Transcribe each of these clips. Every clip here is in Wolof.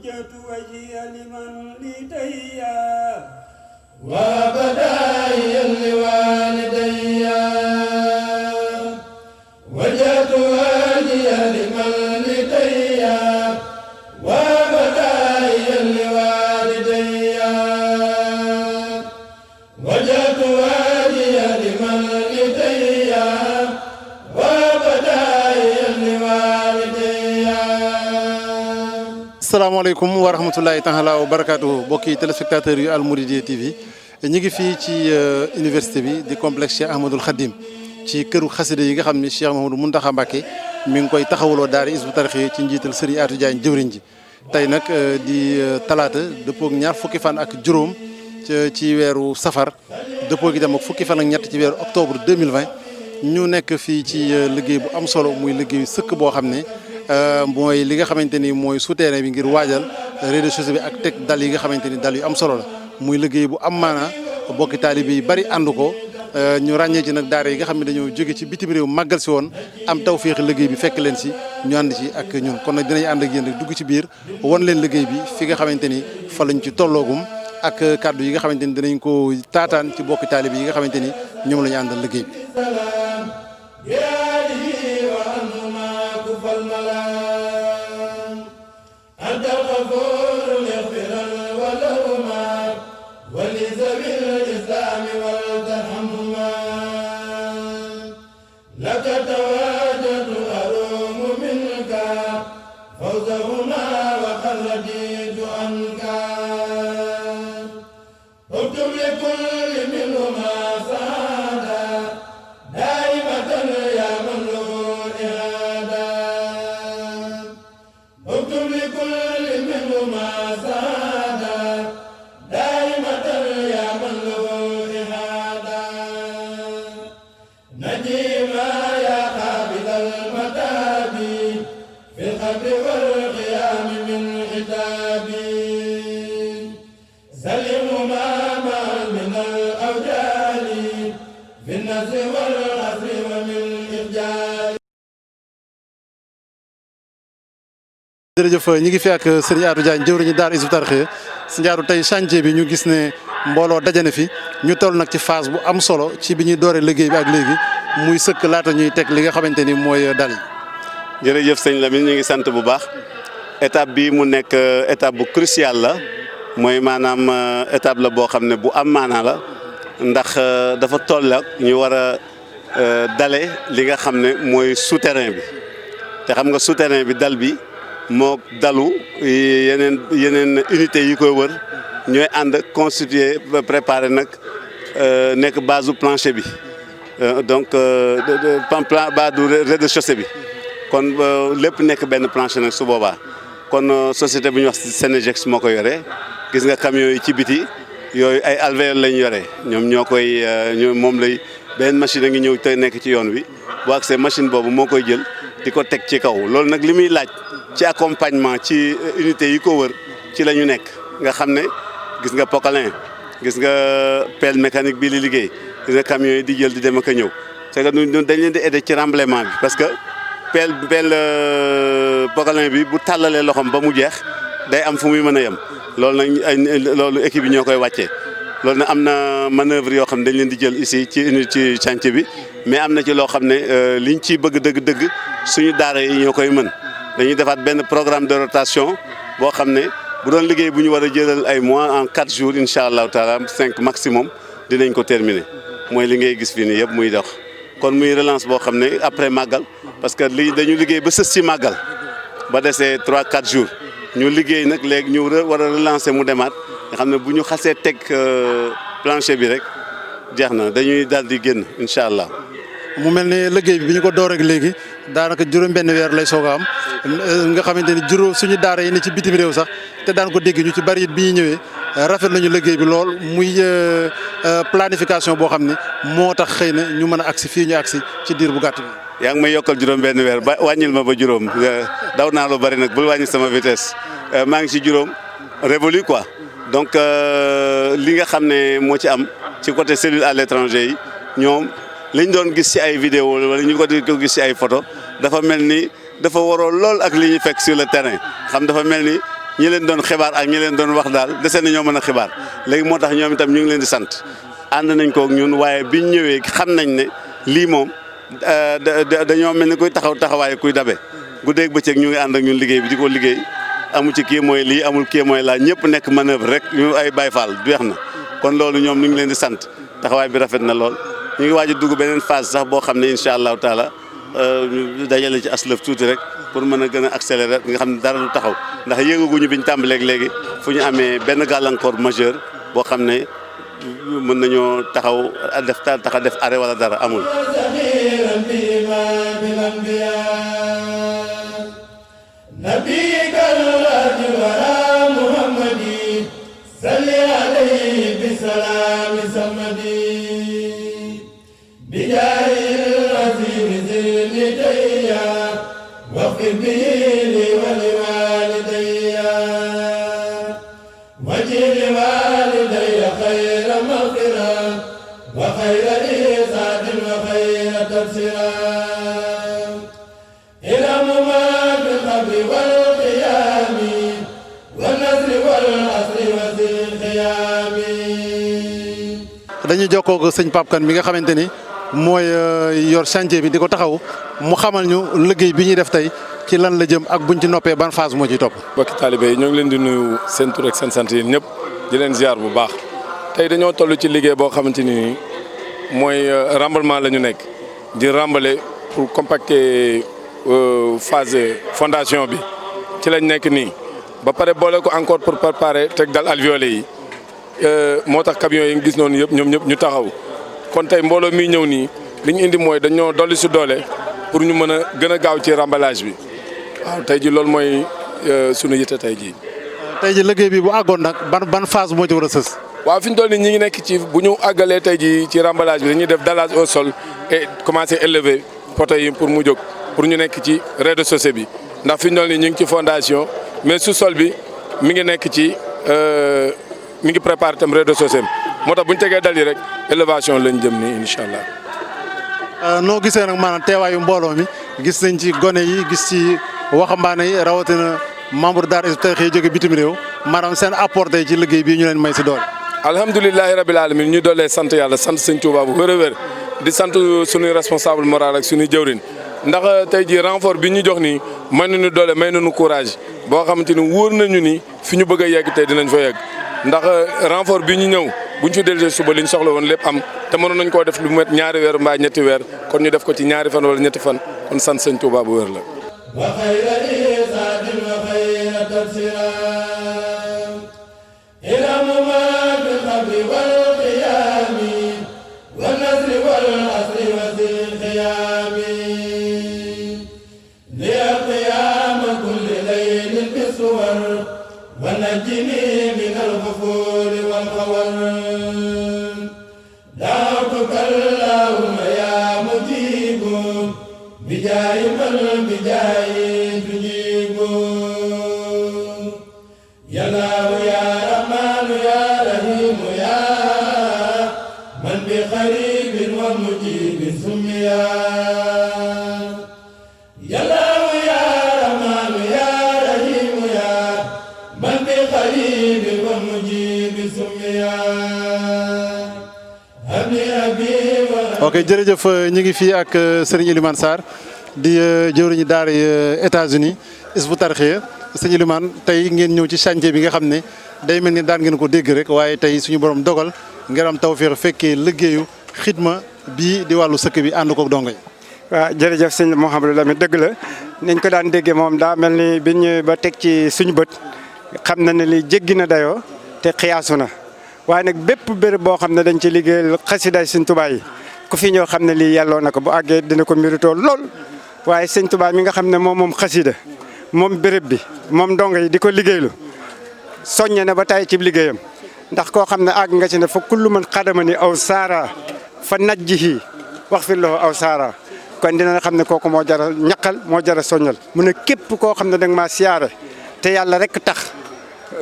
وجهت وجهي لمن لديا وبدايا لوالدي وجهت وجهي لمن لدي وبدايا لوالدي وجهت وجهي لمن لدي وبدايا لوالدي. asalaamaaleykum wa rahmatulahi taala wa barakaatu mbokki téléspectateurs yu Al Mouridiyyah TV ñu ngi fii ci université bi di complexe Cheikh Ahmadoul Khadim ci këru xasida yi nga xam ni Cheikh Mouhamadou Mountakha Mbacké mi ngi koy taxawaloo daara Hizbut Tarqiyyah ci njiital Serigne Atou Diagne jëwriñ ji tey nag di talaata dëppoog ñaar fukki fan ak juróom ci weeru safar dëppoo gi dem ak fukki fan ak ñett ci weeru octobre 2020 ñu nekk fii ci liggéey bu am solo muy liggéeyu sëkk boo xam ne mooy li nga xamante ni mooy souterrain bi ngir waajal rez-de-chaussée bi ak teg dal yi nga xamante ni dal yu am solo la muy liggéey bu am maanaa bokki taalibe yi bari ànd ko ñu ràññee ci nag daara yi nga xam ne dañoo jóge ci bitim réew màggal si woon am tawféex liggéey bi fekk leen si ñu ànd ci ak ñun kon nag dinañ ànd ak yéen rek dugg ci biir won leen liggéey bi fi nga xamante ni fa lañ ci tolloogum ak kàddu yi nga xamante ni dinañ ko taataan ci bokki taalibe yi nga xamante ni ñoom la ñu àndal liggéey bi. jërëjëf ñi ngi fi ak Serigne Atou Diagne jëwriñu daara Hizbut Tarqiyyah si njaaru tey chantier bi ñu gis ne mbooloo dajane fi ñu toll nag ci phase bu am solo ci bi ñuy dooree liggéey bi ak léegi muy sëkk laata ñuy teg li nga xamante ni mooy dal yi. jërëjëf sëñ Lamine ñu ngi sant bu baax étape bi mu nekk étape bu cruciale la mooy maanaam étape la boo xam ne bu am maanaa la ndax dafa toll ak ñu war a dale li nga xam ne mooy souterrain bi te xam nga souterrain bi dal bi. moo dalu yeneen unité yi koy wër ñooy ànd constituer préparer nag nekk base du plancher bi donc base du rez-de-chaussée bi kon lépp nekk benn plancher nag su boobaa kon société bu ñuy wax Senegex moo ko yore gis nga camions yi ci biti yooyu ay alvéoles lañ yore ñoom ñoo koy moom lay benn machine a ngi ñëw te nekk ci yoon wi boo agsee machine boobu moo koy jël di ko teg ci kaw loolu nag li muy laaj ci accompagnement ci unité yi ko wër ci la ñu nekk nga xam ne gis nga pokalin gis nga pelle mécanique bi li liggéey gis nga camions yi di jël di dem ak a ñëw c'est que ñun dañ leen di aider ci remblaiement bi parce que pelle pokalin bi bu tàllalee loxoom ba mu jeex day am fu muy mën a yem loolu nag loolu équipe yi ñoo koy wàccee loolu nag am na manœuvre yoo xam ne dañ leen di jël ici ci chantier bi mais am na ci loo xam ne liñ ciy bëgg dëgg-dëgg suñu daara yi ñoo koy mën dañuy defaat benn programme de rotation boo xam ne bu doon liggéey bu ñu war a jëlal ay mois en 4 jours incha allahu taala 5 maximum dinañ ko terminer mooy li ngay gis fii nii yëpp muy dox. kon muy relance boo xam ne après màggal parce que lii dañu liggéey ba sës ci màggal ba desee 3-4 jours ñu liggéey nag léegi ñu war a relancer mu demaat nga xam ne bu ñu xasee teg plancher bi rek jeex na dañuy daal di génn incha allah. mu mel ne liggéey bi bi ñu ko door ak léegi daanaka juróom-benn weer lay soog a am nga xamante ni suñu daara yi ne ci bitim réew sax te daan ko dégg ñu ci bari it bi ñu ñëwee rafet nañu liggéey bi lool muy planification boo xam ne moo tax xëy na ñu mën a agsi fii ñu agsi ci diir bu gàtt bi. yaa ngi may yokkal juróom-benn weer ba wàññil ma ba juróom daw naa lu bari nag bul wàññi sama vitesse maa ngi ci juróom révolu quoi donc li nga xam ne moo ci am ci côté cellule à l'étranger yi ñoom. liñ doon gis ci ay vidéo wala ñu ko gis ci ay photo dafa mel ni dafa waroo lool ak li ñu fekk sur le terrain xam dafa mel ni ñi leen doon xibaar ak ñi leen doon wax daal dese na ñoo mën a xibaar léegi moo tax ñoom itam ñu ngi leen di sant ànd nañ ko ak ñun waaye biñ ñëwee xam nañ ne lii moom dañoo mel ni kuy taxawaay kuy dabe guddeeg bëccëg ñu ngi ànd ak ñun liggéey bi di ko liggéey amu ci kii mooy lii amul kii mooy laa ñëpp nekk manœuvre rek ñu ay Baay Faal jeex na kon loolu ñoom ñu ngi leen di sant taxawaay bi rafet na lool ñu ngi waaj a dugg beneen phase sax boo xam ne incha allahu taala ñu dajale ci aslëf tuuti rek pour mën a gën a accélérer nga xam ne dara du taxaw ndax yéegaguñu biñ tàmbaleeg léegi fu ñu amee benn gàllankoor majeur boo xam ne mën nañoo taxaw def arrêt wala dara amul. dañuy jokkoo ak sëñ Pape Kane mi nga xamante ni mooy yor chantier bi di ko taxaw mu xamal ñu liggéey bi ñuy def tey ci lan la jëm ak buñ ci noppee ban phase moo ciy topp. mbokki taalibe yi ñoo ngi leen di nuyu seen tur ak seen sant yi ñëpp di leen ziar bu baax tey dañoo toll ci liggéey boo xamante ni mooy rembalement la ñu nekk di remballer pour compacter phase fondation bi ci lañ nekk nii ba pare boole ko encore pour préparer teg dal alvéolé yi. moo tax camion yi nga gis noonu yëpp ñoom ñëpp ñu taxaw kon tey mbooloo mi ñëw nii li ñu indi mooy dañoo dolli si doole pour ñu mën a gën a gaaw ci remballage bi waaw tey ji loolu mooy sunu yitte tey jii. tey ji liggéey bi bu àggoon nag ban phase moo ci war a sës. waaw fi ñu toll nii ñi ngi nekk ci bu ñu àggalee tey ji ci remballage bi dañuy def dallage au sol et commencer élever poteaux yi pour mu jóg pour ñu nekk ci rez-de-chaussée bi ndax fi ñu toll nii ñu ngi ci fondation mais sous-sol bi mi ngi nekk ci. mi ngi préparé tam rez-de-chaussée moo tax bu ñu tegee dal yi rek élévation lañ jëm nii incha allah. noo gisee nag maanaam teewaayu mbooloo mi gis nañ ci gone yi gis ci waxambaane yi rawatina membre daara Hizbut Tarqiyyah jóge bitim réew maanaam seen apport tey ci liggéey bii ñu leen may si doole. alhamdulilahi rabil alamin ñu doolee sant yàlla sant sëñ Tuubaa bu wér a wér di sant suñuy responsable moral ak suñuy jëwrin ndax tey ji renfort bi ñu jox nii may nañu doole may nañu courage boo xamante ni wóor nañu ni fi ñu bëgg a yegg tey dinañ fa yegg. ndax renfort bi ñu ñëw buñ fi dellusee suba liñ soxla woon lépp am te mënoon nañ koo def lu met ñaari weer mbaa ñetti weer kon ñu def ko ci ñaari fan wala ñetti fan kon sant sëñ Tuubaa bu wér la. ونجني من الغفور والخور دعوتك اللهم يا مجيب بجاه من بجاه تجيب يا الله يا رحمن يا رحيم يا من بقريب ومجيب سميا يا الله يا رحمن يا رحيم يا من بقريب ومجيب سميا ok jërëjëf ñu ngi fii ak Serigne Elimane Sarr di jëwriñu daara États-Unis Hizbut Tarqiyyah Serigne Elimane tey ngeen ñëw ci chantier bi nga xam ne day mel ni daan ngeen ko dégg rek waaye tey suñu borom dogal ngeen am tawfeex fekkee liggéeyu xidma bii di wàllu sëkk bi ànd koog dongo yi. waaw jërëjëf sëñ Mouhamadou Lamine dëgg la niñ ko daan déggee moom daa mel ni biñ ñëwee ba teg ci suñu bët xam na ne li jéggi na dayoo te xiyaasu na waaye nag bépp béréb boo xam ne dañ ci liggéeyal xasidaay sëñ Tuubaa yi ku fi ñëw xam ne lii yàlloo na ko bu àggee dina ko méritoo lool waaye sëñ Tuubaa mi nga xam ne moom xasida moom béréb bi moom ndongo yi di ko liggéeylu soññe na ba tay ci liggéeyam ndax koo xam ne àgg nga ci ne fa kullu man xadama ni aw saara fa najjihi wax fi lahu aw saara kon dina xam ne kooku moo jara ñaqal moo jara soññal mu ne képp koo xam ne danga maa siyaare te yàlla rek tax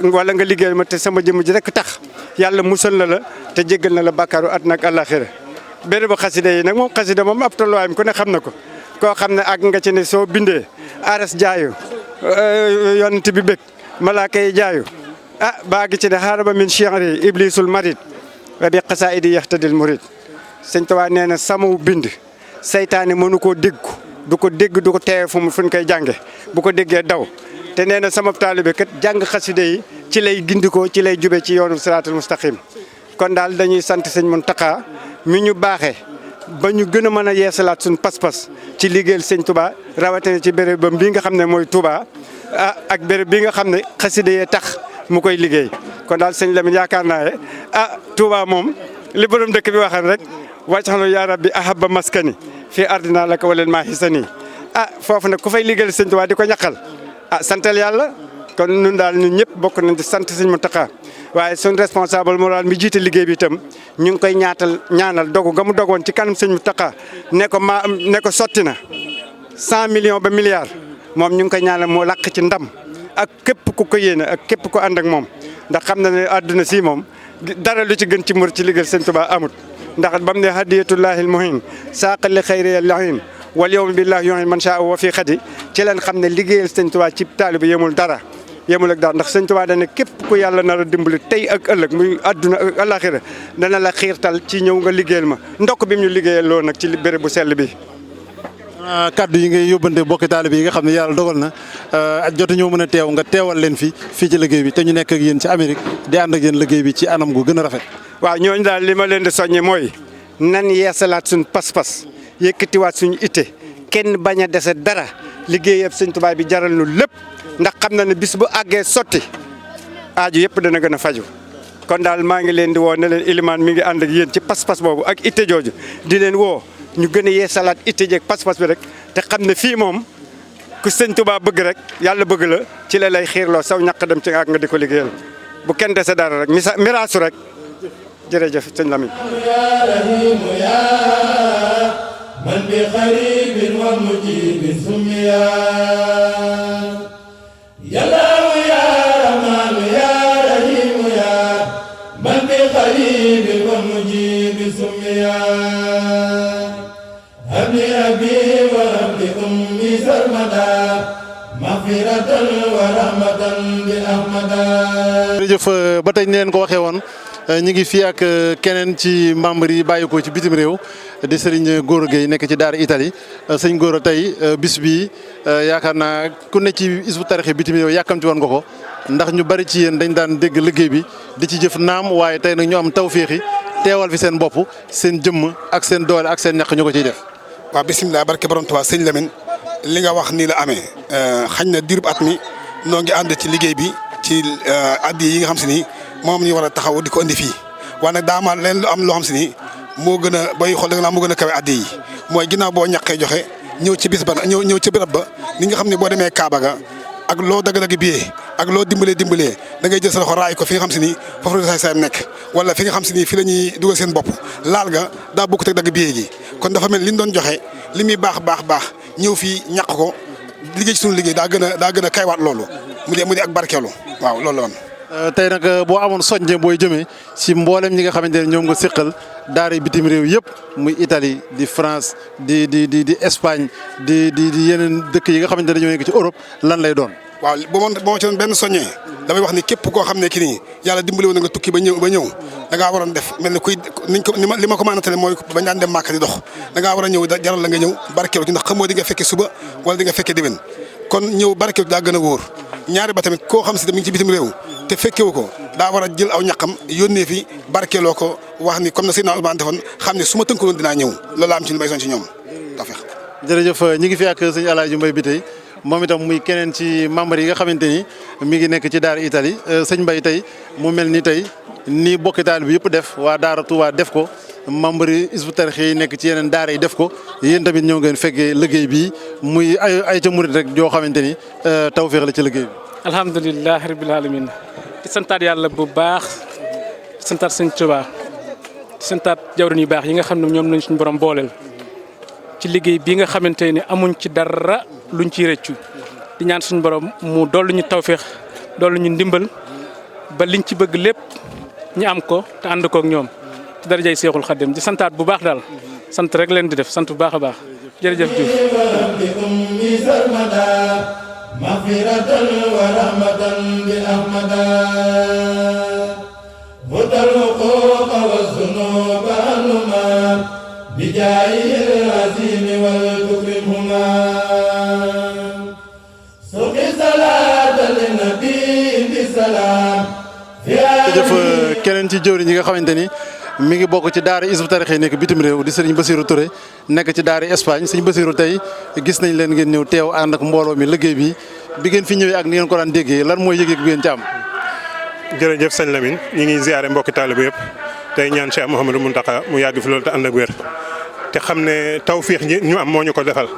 wala nga liggéeyal ma te sama jëmm ji rek tax yàlla musal na la te jéggal na la bàkkaaru àddina ak àllaaxira bérébu xasida yi nag moom xasida moom ab tolluwaayam ku ne xam na ko koo xam ne àgg nga ci ne soo bindee aras jaayu yonent bi bëgg malaaka yi jaayu baa gi ci ne xaaraba min chi'ri iblisul marid wa bi qasaidi yahtadil murid sëñ Tuubaa nee na samu bind saytaane mënu koo dégg du ko dégg du ko teewe fu ñu koy jànge bu ko déggee daw te nee na sama taalibe kat jàng xasida yi ci lay gindikoo ci lay jube ci yoonu siraatul mustaqim kon daal dañuy sant sëñ Muntaxa mi ñu baaxee ba ñu gën a mën a yeesalaat suñu pas-pas ci liggéeyal sëñ Touba rawatina ci béréb ba bii nga xam ne mooy Touba ak béréb bi nga xam ne xasida yee tax mu koy liggéey kon daal sëñ Lamine yaakaar naa ne Touba moom li borom dëkk bi waxal rek wajxalu yaa rabbi ahabba maskani fii ardina laka walel maa hisani foofu nag ku fay liggéeyal sëñ Touba di ko ñaqal santal yàlla kon ñun daal ñun ñëpp bokk nañ di sant sëñ Mountakha waaye suñ responsable moral mi jiite liggéey bi itam ñu ngi koy ñaanal dogu ga mu dogoon ci kanam sëñ Mountakha ne ko sotti na 100 millions ba milliards moom ñu ngi koy ñaanal moo làq ci ndam ak képp ku ko yéene ak képp ku ànd ak moom ndax xam na ne àdduna si moom dara lu ci gën ci mur ci liggéeyal sëñ Touba amut ndax bam ne hadiyatullahil muhin saaqal li xayri lahin wal yawmi billahi yuhin man shaa wa fi xadi ci leen xam ne liggéeyal sëñ Touba ci taalibe bi yemul ak dara ndax sëñ Touba dana képp ku yàlla nar a dimbali tey ak ëllëg muy àdduna ak alaxira dana la xiirtal ci ñëw nga liggéeyal ma ndokk bi mu ñu liggéeyal loo nag ci béréb bu sell bi. kaddu yi ngay yóbbante bokki taalibe yi nga xam ne yàlla dogal na jotu ñoo mën a teew nga teewal leen fii ci liggéey bi te ñu nekk ak yéen ci Amérique di ànd ak yéen liggéey bi ci anam gu gën a rafet. waaw ñooñu daal li ma leen di soññe mooy nan yeesalaat suñu pas-pas yëkkatiwaat suñu itte kenn bañ a dese dara liggéeyab sëñ Touba bi jaral nu lépp ndax xam na ne bis bu àggee sotti aaju yëpp dana gën a faju kon daal maa ngi leen di woo ne leen Ilimaan mi ngi ànd ak yéen ci pas-pas boobu ak itte jooju di leen woo ñu gën a yeesalaat itte jeeg pas-pas bi rek te xam ne fii moom ku sëñ Touba bëgg rek yàlla bëgg la ci la lay xiirloo saw ñàq dem ci ak nga di ko liggéeyal bu kenn dese dara rek miraasu rek jërëjëf sëñ Lamine من بقريب ومجيب سميا يا الله يا رحمن يا رحيم يا من بقريب ومجيب سميا أبي أبي وربي أمي سرمدا مغفرة ورحمة بالأحمدا. jërëjëf ba tey ni leen ko waxee woon ñu ngi fii ak keneen ci membre yi bàyyi ko ci bitim réew di Serigne Gora Gueye nekk ci daara Italie sëñ Gora tey bis bi yaakaar naa ku ne ci Hizbut Tarqiyyah bitim réew yàkkamti woon nga ko ndax ñu bari ci yéen dañ daan dégg liggéey bi di ci jëf naam waaye tey nag ñu am tawféexi teewal fi seen bopp seen jëmm ak seen doole ak seen ñaq ñu ko ciy def. waaw bisimilah barke borom Tuubaa sëñ Lamine li nga wax nii la amee xañ na diirub at mi noo ngi ànd ci liggéey bi ci addi yi nga xam si ni moom ñu war a taxaw di ko indi fii waaye nag daa ma leen lu am loo xam si ni moo gën a bay xool da nga naa moo gën a kawe addi yi mooy ginnaaw boo ñàqee joxe ñëw ci bis ba ñëw ci béréb ba ni nga xam ne boo demee Kaaba ga ak loo dagg-dagg biyee ak loo dimbalee da ngay jël sa loxo raay ko fi nga xam si ni foofu la saay nekk wala fi nga xam si ni fi la ñuy dugal seen bopp laal ga daa bokkut ak dagg biyee gi kon dafa mel li ñu doon joxe li muy baax ñëw fii ñàq ko liggéey ci suñu liggéey daa gën a kaywaat loolu mu di ak barkeelu waaw loolu la woon. tey nag boo amoon soññe booy jëmee si mboolem ñi nga xamante ne ñoom nga séqal daara bitim réew yëpp muy Italie di France di Espagne di yeneen dëkk yi nga xamante ne ñoo nekk ci Europe lan lay doon. waaw bu ma ci doon benn soññee damay wax ni képp koo xam ne ki nii yàlla dimbali woon nga tukki ba ñëw da ngaa waroon def mel ni kuy li ma ko mën a tale mooy bañ daan dem Màkka di dox da ngaa war a ñëw jaral la nga ñëw barkeelu ci ndax xamoo di nga fekke suba wala di nga fekke déwén kon ñëw barkeelu daa gën a wóor ñaari ba tamit koo xam si mi ngi ci bitim réew te fekkewu ko daa war a jël aw ñaqam yónnee fi barkeeloo ko wax ni comme na Seydina Ousmane defoon xam ne su ma tënkuloon dinaa ñëw loolu am ci lu may soñ ci ñoom tawfeex. jërëjëf ñi ngi fi ak sëñ Alaaji Mbaye bi tey moom itam muy keneen ci membre yi nga xamante ni mi ngi nekk ci daara Italie sëñ Mbaye tey mu mel ni tey nii bokki taalibe bi yëpp def waa daara Touba def ko membre yi Hizbut Tarqiyyah yi nekk ci yeneen daara yi def ko yéen tamit ñëw ngeen fekkee liggéey bi muy ay ca murit rek joo xamante ni tawfeex la ci liggéey bi. alhamdulilah rabbil alamin di santaat yàlla bu baax di santaat sëñ Touba di santaat jawrin yu baax yi nga xam ne ñoom lañ suñu borom booleel ci liggéey bi nga xamante ni amuñ ci dara luñ ciy rëccu di ñaan suñu borom mu dollu ñu tawfeex dollu ñu ndimbal ba liñ ci bëgg lépp ñu am ko te ànd kook ñoom ci darajay Seexul Xadim di santaat bu baax daal sant rek leen di def sant bu baax a baax jërëjëf Diouf maghfiratan wa rahmatan bil ahmada hutal huquqa wa zunuba anuma bijahil azimi wal tukrimhuma suqi salatan lin nabi bi salam. jërëjëf keneen ci jëwriñ ñi nga xamante ni mi ngi bokk ci daara Hizbut Tarqiyyah nekk bitim réew di sëriñ Bassirou Touré nekk ci daara Espagne sëriñ Bassirou tey gis nañ leen ngeen ñëw teew ànd ak mbooloo mi liggéey bi ngeen fi ñëwee ak ni ngeen ko daan déggee lan mooy yëg-yëg bi ngeen ci am. jërëjëf sëñ Lamine ñi ngi ziare mbokki taalibe yëpp tey ñaan Cheikh Mouhamadou Mountakha mu yàgg fi loolu te ànd ak wér te xam ne tawfiix ji ñu am moo ñu ko defal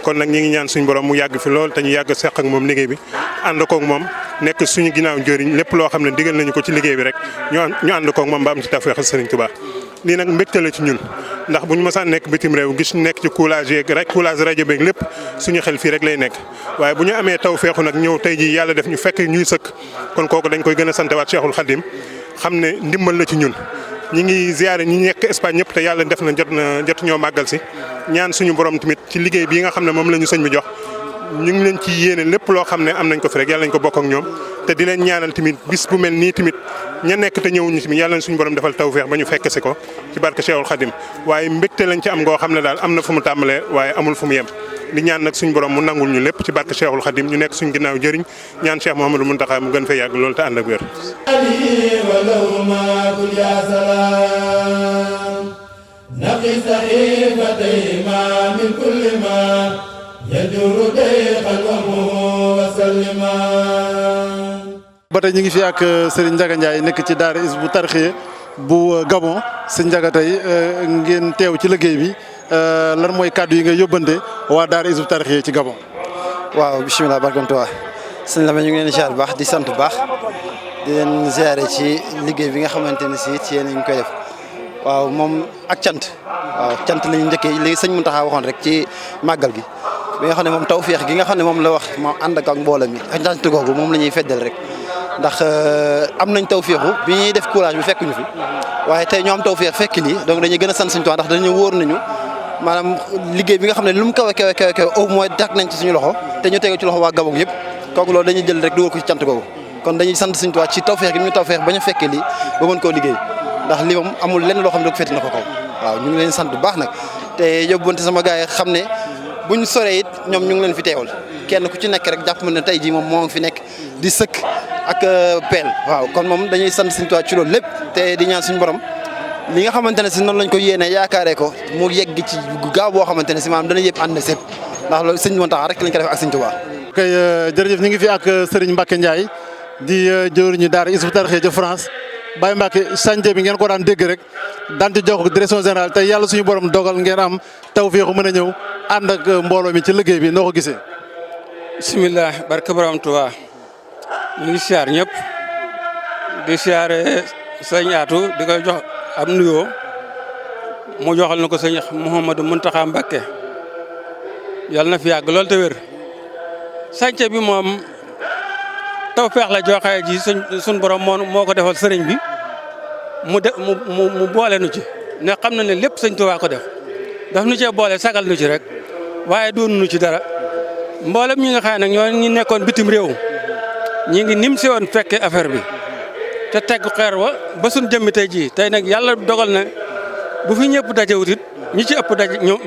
kon nag ñi ngi ñaan suñu borom mu yàgg fi lool te ñu yàgg seq ak moom liggéey bi ànd koog moom nekk suñu ginnaaw njëriñ lépp loo xam ne digal nañu ko ci liggéey bi rek ñu ànd koog moom ba am ci tawfeexal Sëriñ Tuubaa lii nag mbégte la ci ñun ndax bu ñu mësaan nekk bitim réew gis nekk ci coulage yeeg rek coulage rajo beeg lépp suñu xel fii rek lay nekk waaye bu ñu amee tawfeexu nag ñëw tey ji yàlla def ñu fekk ñuy sëkk kon kooku dañ koy gën a santewaat Cheikhul Khadim xam ne ndimbal la ci ñun ñi ngi ziare ñi nekk Espagne ñëpp te yàlla def na jot ñoo màggal si ñaan suñu borom tamit ci liggéey bii nga xam ne moom la ñu sëñ bi jox ñu ngi leen ci yéene lépp loo xam ne am nañ ko fi rek yàlla nañ ko bokk ak ñoom te di leen ñaanal tamit bis bu mel nii tamit ña nekk te ñëwuñu tamit yàlla na suñu borom defal tawfeex ba ñu fekk si ko ci barke Cheikhul Khadim waaye mbégte lañ ci am ngoo xam ne daal am na fu mu tàmbalee waaye amul fu mu yem di ñaan nag suñu borom mu nangul ñu lépp ci barke Cheikhul Khadim ñu nekk suñu ginnaaw jëriñ ñaan Cheikh Mouhamadou Mountakha mu gën fee yàgg loolu te ànd ak wér. ba tey ñu ngi fi ak Serigne Ndiaga Ndiaye nekk ci daara Hizbut Tarqiyyah bu Gabon sëñ Ndiaga tey ngeen teew ci liggéey bi lan mooy kàddu yi nga yóbbante waa daara Hizbut Tarqiyyah ci Gabon. waaw bisimilah barkantuwaa sëñ Lamine ñu ngi leen di ziar bu baax di sant bu baax di leen ziare ci liggéey bi nga xamante ne si ci yéen a ngi koy def waaw moom ak cant waaw cant la ñu njëkkee li sëñ Mountakha waxoon rek ci màggal gi bi nga xam ne moom tawfeex gi nga xam ne moom la wax moom ànd ak mbooloo mi ak cant googu moom la ñuy feddal rek ndax am nañ tawfeexu bi ñuy def courage bi fekk ñu fi waaye tey ñoo am tawfeex fekk lii donc dañuy gën a sant suñu Tuubaa ndax dañu wóor nañu maanaam liggéey bi nga xam ne lu mu kawe au moins teg nañ ci suñu loxo te ñu tege ci loxo waa Gabon yëpp kooku loolu dañuy jël rek dugal ko ci cant googu kon dañuy sant suñu Tuubaa ci tawfeex gi ñu tawfeex ba ñu fekkee lii ba mën koo liggéey ndax lii moom amul lenn loo xam ne da ko féete na ko kaw waaw ñu ngi leen sant bu baax nag te yóbbante sama gars yi xam ne buñ soree it ñoom ñu ngi leen fi teewal kenn ku ci nekk rek jàpp ma ne tey jii moom moo ngi fi nekk di sëkk ak peel waaw kon moom dañuy sant suñu Tuubaa ci loolu lépp te di ñaan suñu borom li nga xamante ne si noonu lañ ko yéene yaakaaree ko mu yegg ci gaaw boo xamante ne si maanaam dana yëpp ànd na sépp ndax loolu sëñ Mountakha rek lañ ko def ak sëñ Tuubaa. kay jërëjëf ñu ngi fi ak Serigne Mbacke Ndiaye di jëwriñu daara Hizbut Tarqiyyah ca France Baye Mbacke chantier bi ngeen ko daan dégg rek daan ci jox direction générale tey yàlla suñu borom dogal ngeen am tawfeexu mën a ñëw ànd ak mbooloo mi ci liggéey bi noo ko gisee. bisimilah barke borom Tuubaa ñu ngi siyaar ñëpp di siyaare sëñ Atou di koy jox am nuyoo mu joxal na ko sëñ Mouhamadou Mountakha Mbacké yàlla na fi yàgg lool te wér chantier bi moom tawfeex la joxe ji suñ borom moo ko defal sëriñ bi mu boole nu ci ne xam na ne lépp sëñ Tuubaa ko def daf nu cee boole sagal nu ci rek waaye doonu nu ci dara mboolem ñi nga xam ne nag ñoo ñi nekkoon bitim réew ñi ngi nim si woon fekke affaire bi te teg xeer wa ba suñ jëmmi tey jii tey nag yàlla dogal na bu fi ñëpp dajewut it ñi ci ëpp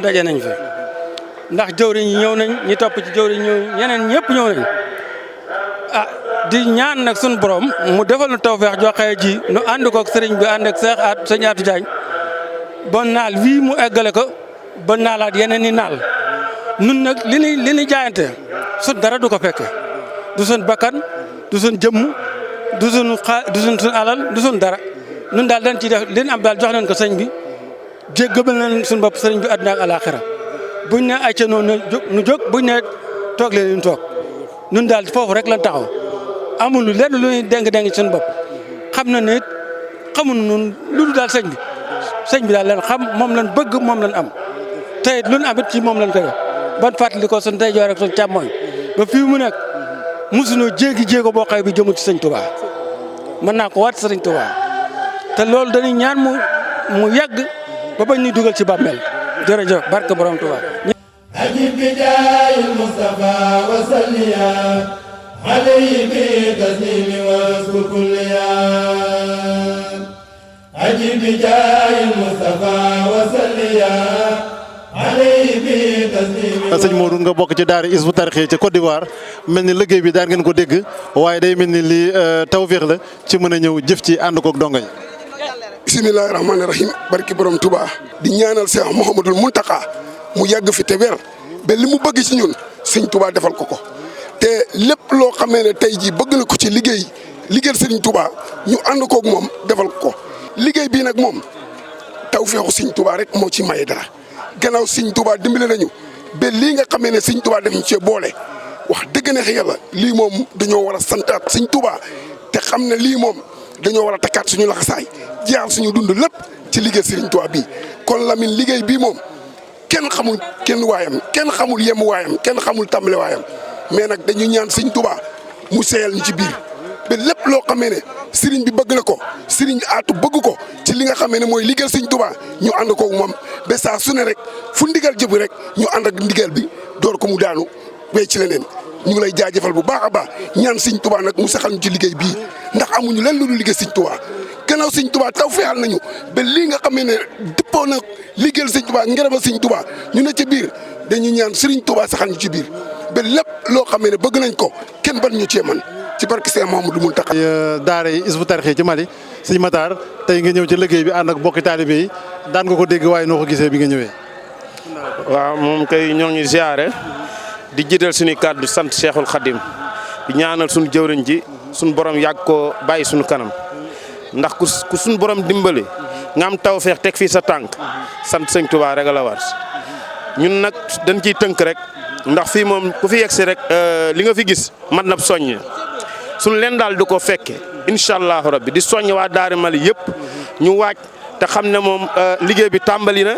daje nañ fi ndax jëwriñ yi ñëw nañ ñi topp ci jëwriñ ñëw ñeneen ñëpp ñëw nañ ah di ñaan nag suñu borom mu defal nu tawfeex joxe ji nu ànd koog sëriñ bi ànd ak sëñ Atou Diagne ba naal wii mu eggale ko ba naalaat yeneen i naal nun nag li ni jaayante sun dara du ko fekke du sun bakkan du sun jëmm du sun alal du sun dara nun daal dañ ciy def li am daal jox nañ ko sëñ bi jéggabal nañ suñu bopp sëriñ bi àddina ak alaaxira buñ ne ay ca noonu nu jóg buñ ne toog leen ñu toog nun daal foofu rek lañ taxaw amul lenn lu ñuy déng suñu bopp xam na ne xamuñu nun lu dul daal sëñ bi daal leen xam moom lañ bëgg moom lañ am te it lu ñu amit ci moom lañ koy def ban fàttali ko suñ ndeyjoor ak suñ càmmooñ ba fii mu nekk mosunoo jéego boo xëy bi jëmut ci sëñ Touba mën naa ko waat sëriñ Touba te loolu dañuy ñaan mu yàgg ba bañ ñuy dugal ci bàmmeel jërëjëf barke borom Touba أجب بجاه المصطفى وسليا عليه بتسليم واذكر كليا أجب بجاه المصطفى وسليا عليه بتسليم. sëñ Modou nga bokk ci daara Hizbut Tarqiyyah ci Côte d'Ivoire mel ni liggéey bi daan ngeen ko dégg waaye day mel ni lii tawféex la ci mën a ñëw jëf ci ànd koog dongo yi. bisimilahi rahmaani rahim barki borom Touba di ñaanal Cheikh Mouhamadul Mountakha mu yàgg fi te wér ba li mu bëgg ci ñun sëñ Touba defal ko ko te lépp loo xamee ne tey jii bëgg na ko ci liggéeyal sëñ Touba ñu ànd koog moom defal ko ko liggéey bii nag moom tawféexu sëñ Touba rek moo ci maye dara gannaaw sëñ Touba dimbale nañu ba lii nga xamee ne sëñ Touba def ñu cee boole wax dëgg neex yàlla lii moom dañoo war a santaat sëñ Touba te xam ne lii moom dañoo war a takkaat suñu laxasaay jaar suñu dund lépp ci liggéey Serigne Touba bii kon Lamine liggéey bii moom kenn xamul kenn waayam kenn xamul yem waayam kenn xamul tàmbale waayam mais nag dañu ñaan Serigne Touba mu seeyal ñu ci biir ba lépp loo xamee ne Serigne bi bëgg na ko Serigne Atou bëgg ko ci li nga xamee ne mooy liggéey Serigne Touba ñu ànd ko moom ba saa su ne rek fu ndigal jëbu rek ñu ànd ak ndigal bi door ko mu daanu bay ci leneen ñu ngi lay jaajëfal bu baax a baax ñaan Serigne Touba nag mu saxal ñu ci liggéey bii ndax amuñu leen lu dul liggéey Serigne Touba gannaaw Serigne Touba taw feexal nañu ba lii nga xamee ne dëppoo na liggéeyal Serigne Touba ngërëmal Serigne Touba ñu ne ci biir dañu ñaan Serigne Touba saxal ñu ci biir ba lépp loo xamee ne bëgg nañ ko kenn ban ñu cee man ci barke Sëñ Mouhamadou Mountakha. daara yi Hizbut Tarqiyyah ci Mali sëñ Matar tey nga ñëw ci liggéey bi ànd ak bokki taalibe yi daan nga ko dégg waaye noo ko gisee bi nga ñëwee. waaw moom kay ñoo ngi ziare di jiital suñu kàddu sant Cheikhul Khadim di ñaanal suñu jëwriñ ji suñu borom yàgg koo bàyyi suñu kanam ndax ku suñu borom dimbali nga am tawfeex teg fii sa tànk sant sëñ Touba rek la war ñun nag dañ ciy tënk rek ndax fii moom ku fi yegsi rek li nga fi gis mat na soññ suñu leen daal du ko fekke incha allahu rabbi di soññ waa Daara Mali yëpp ñu waaj te xam ne moom liggéey bi tàmbali na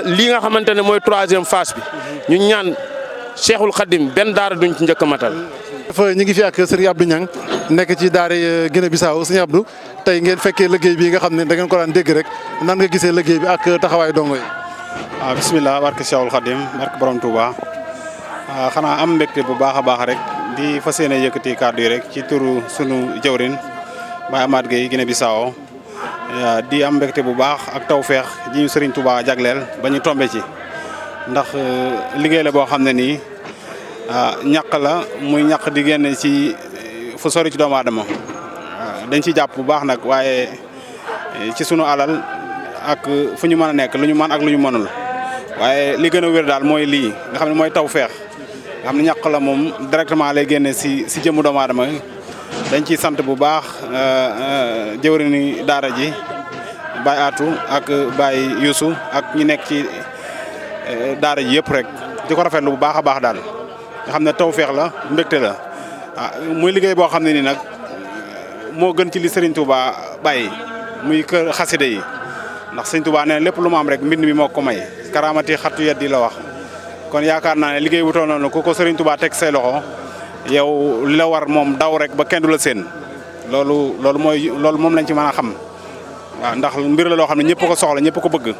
lii nga xamante ne mooy 3e phase bi ñu ñaan Cheikhul Khadim benn daara duñ ci njëkk a matal. ñu ngi fi ak sëriñ Abdou Niang nekk ci daara Guinée Bissau sëriñ Abdou tey ngeen fekkee liggéey bi nga xam ne da ngeen ko daan dégg rek nan nga gisee liggéey bi ak taxawaay dongo yi. waaw bisimilah barke Cheikhul Khadim barke borom Touba xanaa am mbégte bu baax a baax rek di fas yéene yëkkati kàddu yi rek ci turu sunu jawrin Baye Amath Gueye Guinée Bissau di am mbégte bu baax ak tawféex ji ñu Serigne Touba jagleel ba ñu tombe ci ndax liggéey la boo xam ne nii ñàq la muy ñàq di génn ci fu sori ci doomu aadama dañ ci jàpp bu baax nag waaye ci sunu alal ak fu ñu mën a nekk lu ñu mën ak lu ñu mënul waaye li gën a wér daal mooy lii nga xam ne mooy tawféex nga xam ne ñàq la moom directement lay génne si jëmmu doomu aadama dañ ciy sant bu baax jëwriñu daara ji Baye Atou ak Baye Youssou ak ñi nekk ci daara ji yëpp rek di ko rafetlu bu baax a baax daal nga xam ne tawféex la mbégte la muy liggéey boo xam ne nii nag moo gën ci li Serigne Touba bàyyi muy kër xasida yi ndax Serigne Touba nee lépp lu mu am rek mbind mi moo ko may karaamati xattu yeddi la wax kon yaakaar naa ne liggéey bu toll noonu ku ko Serigne Touba teg say loxo yow li la war moom daw rek ba kenn du la seen loolu moom lañ ci mën a xam waaw ndax mbir la loo xam ne ñëpp ko soxla ñëpp ko bëgg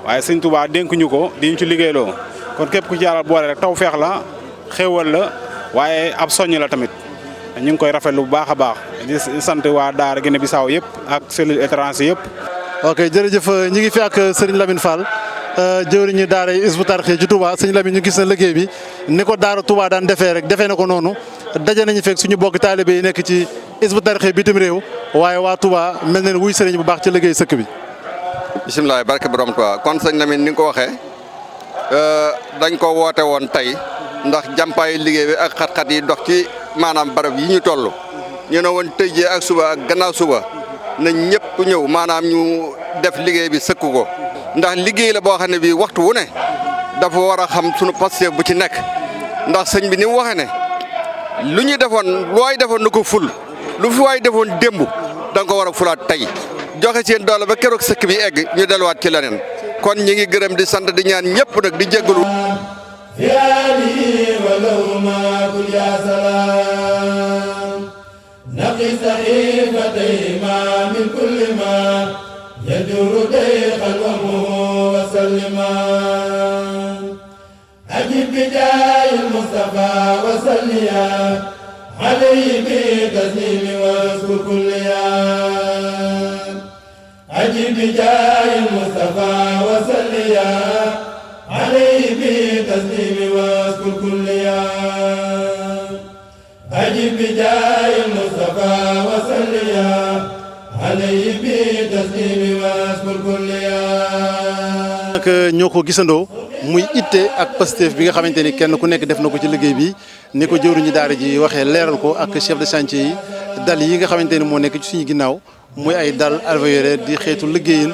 waaye Serigne Touba dénkuñu ko di ñu ci liggéeyloo kon képp ku ci yàlla boole rek tawféex la xéewal la waaye ab soññ la tamit ñu ngi koy rafetlu bu baax a baax di sant waa Daara Guinée Bissau yëpp ak cellule étranger yëpp. ok jërëjëf ñi ngi fi ak Serigne Lamine Fall jëwriñu daara Hizbut Tarqiyyah ci Touba Serigne Lamine ñu gis na liggéey bi ni ko daara Touba daan defee rek defee na ko noonu daje nañu fekk suñu bokk taalibe yi nekk ci Hizbut Tarqiyyah bitim réew waaye waa Touba mel na ne wuy Serigne bu baax ci liggéey sëkk bi. bisimilah barke borom Touba kon sëñ Lamine ni nga ko waxee dañ ko woote woon tey ndax jàmpaayu liggéey bi ak xat-xat yi dox ci maanaam barab yi ñu toll ñu ne woon tey jii ak suba ak gannaaw suba na ñëpp ñëw maanaam ñu def liggéey bi sëkk ko ndax liggéey la boo xam ne bii waxtu wu ne dafa war a xam sunu Pastef bu ci nekk ndax sëñ bi ni mu waxee ne lu ñu defoon lu waay defoon na ko ful lu fi waay defoon démb da nga ko war a fulaat tey joxe seen doole ba keroog sëkk bi egg ñu delluwaat ci leneen kon ñi ngi gërëm di sant di ñaan ñëpp nag di jéggalu فيالي ولو ما كل يا سلام نقي صحيفتيهما من كل ما يجر ديخ الوهم وسلما أجب بجاه المصطفى وصليا عليه بتسليم واذكر كليا أجب بجاه المصطفى وصليا عليه بتسليم واذكر كليا أجب بجاه المصطفى وصليا عليه بتسليم واذكر كليا. nag ñoo ko gisandoo muy itte ak Pastef bi nga xamante ni kenn ku nekk def na ko ci liggéey bi ni ko jëwriñu daara ji waxee leeral ko ak chef de chantier yi dal yi nga xamante ni moo nekk ci suñu ginnaaw muy ay dal alvéolaire di xeetu liggéeyin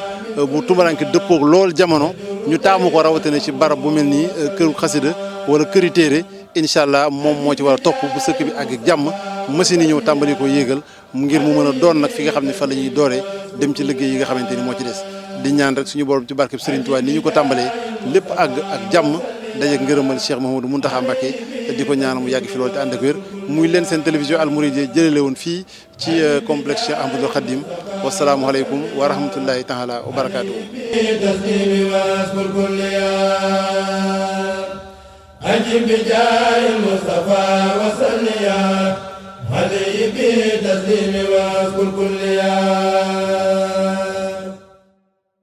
bu tumaranke dëppoog lool jamono ñu taamu ko rawatina ci barab bu mel nii këru xasida wala këri téere incha allah moom moo ci war a topp bu sëkk bi ak jàmm machine yi ñëw tàmbali ko yéegal ngir mu mën a doon nag fi nga xam ne fa la ñuy dooree dem ci liggéey yi nga xamante ni moo ci des di ñaan rek suñu borom ci barkeb Serigne Touba ni ñu ko tàmbalee lépp àgg ak jàmm dajeeg ngërëmal Cheikh Mouhamadou Mountakha Mbacké te di ko ñaan mu yàgg fi loolu te ànd ak wér muy leen seen télévision Al Mouridiyyah jëlale woon fii ci complexe Cheikh Ahmadoul Khadim wasalaamualeykum wa rahmatullahi taala wa barakaatuhu. أجب بجاه المصطفى وصليا عليه بتسليم واذكر كليا